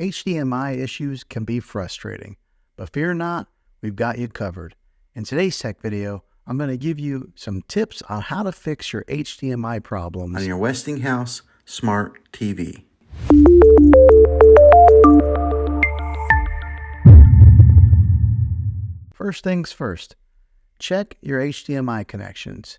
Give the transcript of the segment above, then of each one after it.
HDMI issues can be frustrating, but fear not, we've got you covered. In today's tech video, I'm going to give you some tips on how to fix your HDMI problems on your Westinghouse Smart TV. First things first, check your HDMI connections.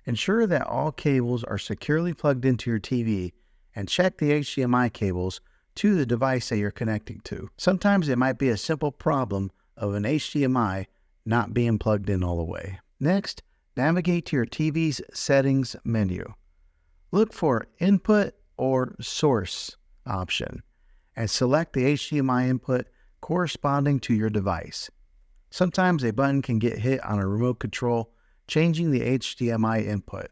Ensure that all cables are securely plugged into your TV and check the HDMI cables to the device that you're connecting to. Sometimes it might be a simple problem of an HDMI not being plugged in all the way. Next, navigate to your TV's settings menu. Look for Input or Source option and select the HDMI input corresponding to your device. Sometimes a button can get hit on a remote control, changing the HDMI input.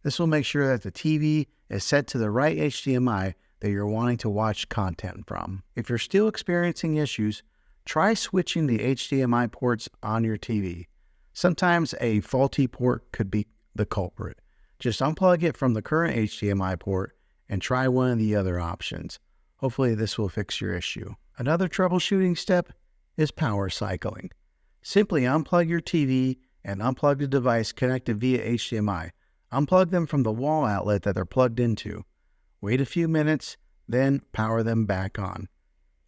This will make sure that the TV is set to the right HDMI that you're wanting to watch content from. If you're still experiencing issues, try switching the HDMI ports on your TV. Sometimes a faulty port could be the culprit. Just unplug it from the current HDMI port and try one of the other options. Hopefully this will fix your issue. Another troubleshooting step is power cycling. Simply unplug your TV and unplug the device connected via HDMI. Unplug them from the wall outlet that they're plugged into. Wait a few minutes, then power them back on.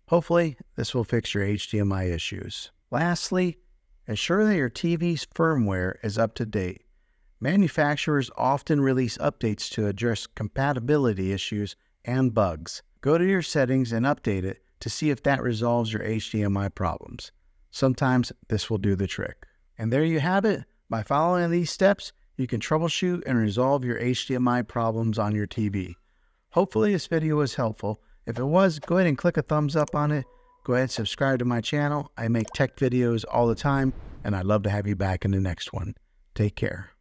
Hopefully, this will fix your HDMI issues. Lastly, ensure that your TV's firmware is up to date. Manufacturers often release updates to address compatibility issues and bugs. Go to your settings and update it to see if that resolves your HDMI problems. Sometimes this will do the trick. And there you have it. By following these steps, you can troubleshoot and resolve your HDMI problems on your TV. Hopefully this video was helpful. If it was, go ahead and click a thumbs up on it. Go ahead and subscribe to my channel. I make tech videos all the time, and I'd love to have you back in the next one. Take care.